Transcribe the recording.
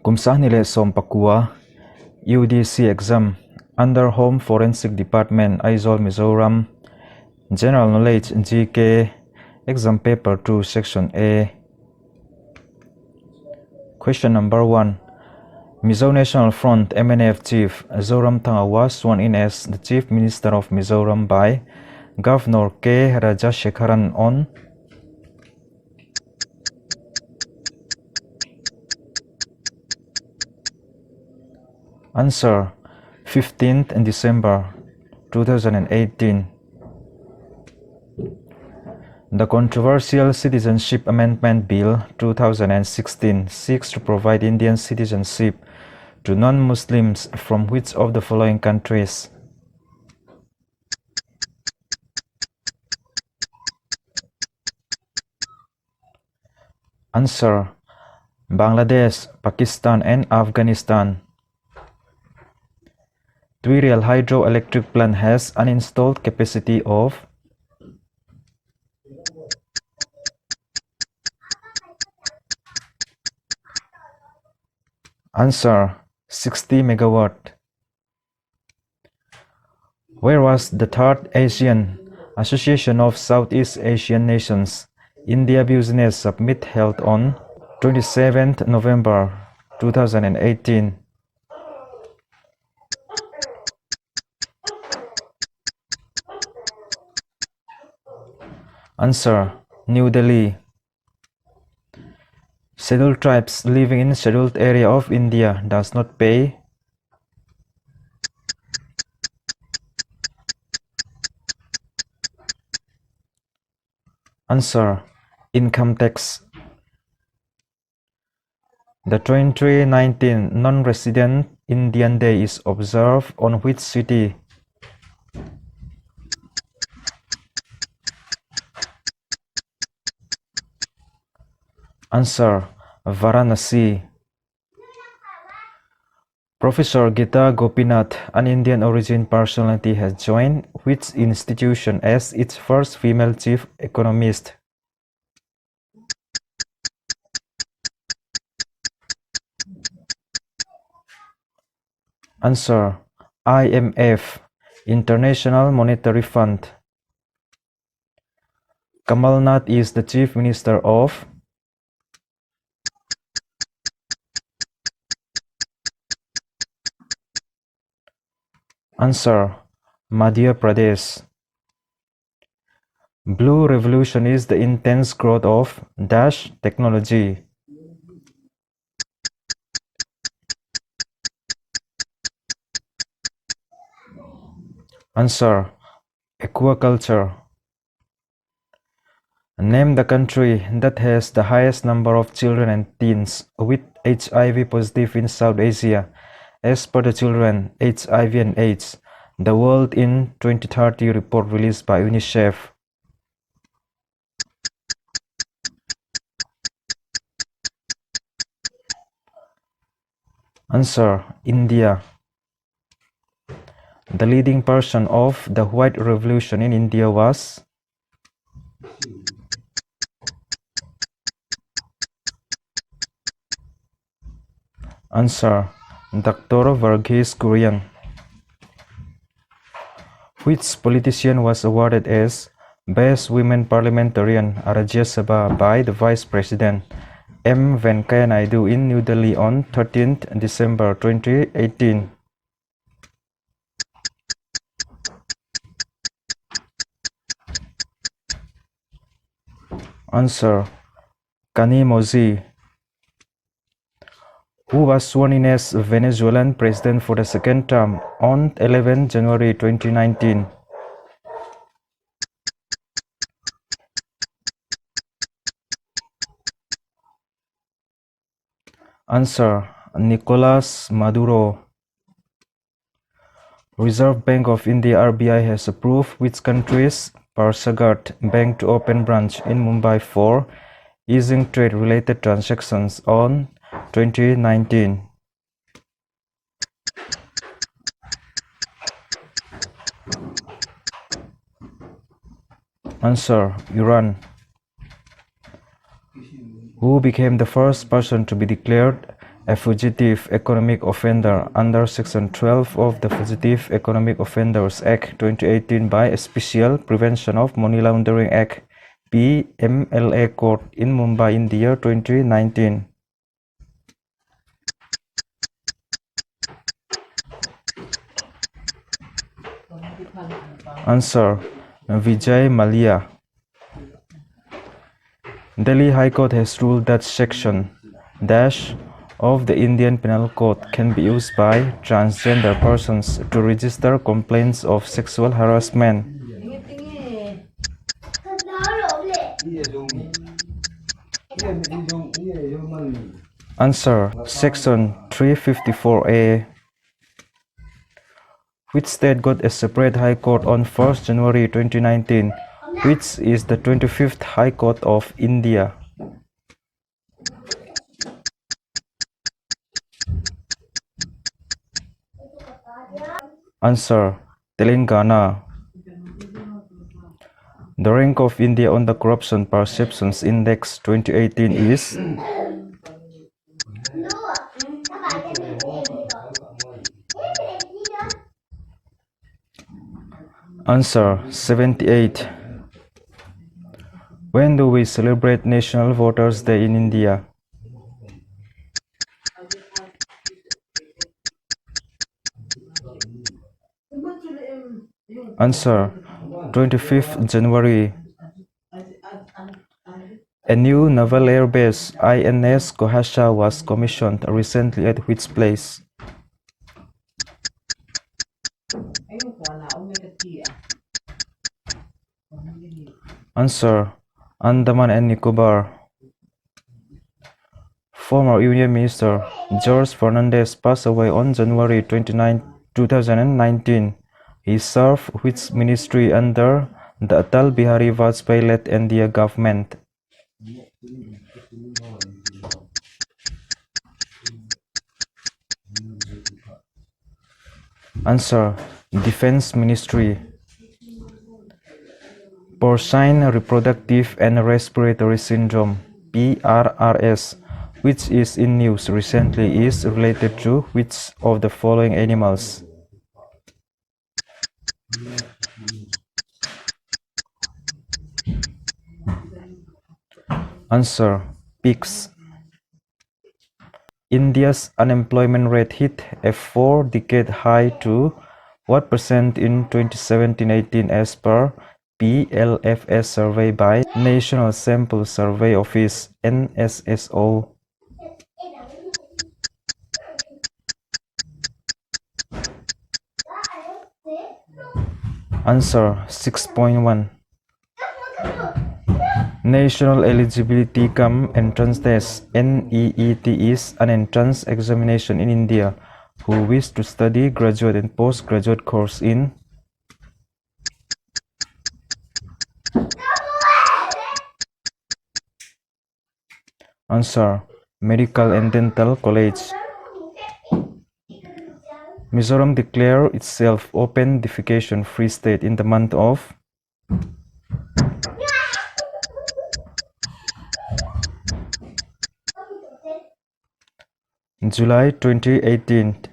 Kumsahnile Sompakua UDC exam under Home Forensic Department Aizawl Mizoram General Knowledge GK Exam Paper 2 Section A. Question number 1. Mizo National Front MNF Chief Zoramthanga was sworn in as the Chief Minister of Mizoram by Governor K. Rajashekharan on Answer 15th December 2018. The controversial Citizenship Amendment Bill 2016 seeks to provide Indian citizenship to non-Muslims from which of the following countries? Answer: Bangladesh, Pakistan and Afghanistan. Thuai hydroelectric plant has an installed capacity of Answer: 60 megawatt. Where was the Third Asian Association of Southeast Asian Nations India Business Summit held on 27th November 2018? Answer: New Delhi. Scheduled tribes living in scheduled area of India does not pay Answer: Income tax. The 2019 Non-Resident Indian Day is observed on which city? Answer: Varanasi. Professor Gita Gopinath, an Indian origin personality, has joined which institution as its first female chief economist? Answer: IMF, International Monetary Fund. Kamal Nath is the Chief Minister of Answer: Madhya Pradesh. Blue Revolution is the intense growth of dash technology. Answer: Aquaculture. Name the country that has the highest number of children and teens with HIV positive in South Asia as per the Children, HIV and AIDS, the World in 2030 report released by UNICEF. Answer: India. The leading person of the White Revolution in India was Answer: Dr. Verghese Kurian. Which politician was awarded as Best Women Parliamentarian Rajya Sabha by the Vice President M. Venkaiah Naidu in New Delhi on 13th December 2018? Answer: Kanimozi. Who was sworn in as Venezuelan president for the second term on 11 January 2019? Answer: Nicolas Maduro. Reserve Bank of India RBI has approved which country's Parsagat Bank to open branch in Mumbai for easing trade-related transactions on 2019. Answer: Iran. Who became the first person to be declared a fugitive economic offender under Section 12 of the Fugitive Economic Offenders Act 2018 by a Special Prevention of Money Laundering Act (PMLA) court in Mumbai in the year 2019? Answer: Vijay Mallya. Delhi High Court has ruled that Section dash of the Indian Penal Code can be used by transgender persons to register complaints of sexual harassment. Answer: Section 354A. Which state got a separate High Court on 1st January 2019, which is the 25th High Court of India? Answer: Telangana. The rank of India on the Corruption Perceptions Index 2018 is? Answer: 78. When do we celebrate National Voters Day in India? Answer: 25th January. A new naval air base, INS Kohasha, was commissioned recently at which place? Answer: Andaman and Nicobar. Former Union Minister George Fernandez passed away on January 29, 2019. He served which ministry under the Atal Bihari Vajpayee-led NDA government? Answer: Defense Ministry. Porcine Reproductive and Respiratory Syndrome (PRRS), which is in news recently, is related to which of the following animals? Answer: Pigs. India's unemployment rate hit a 4-decade high to what percent in 2017-18 as per PLFS survey by National Sample Survey Office (NSSO)? Answer: 6.1. National Eligibility Cum Entrance Test (NEET) is an entrance examination in India who wish to study graduate and postgraduate course in? Answer: Medical and Dental College. Mizoram declared itself open defecation free state in the month of? July 2018.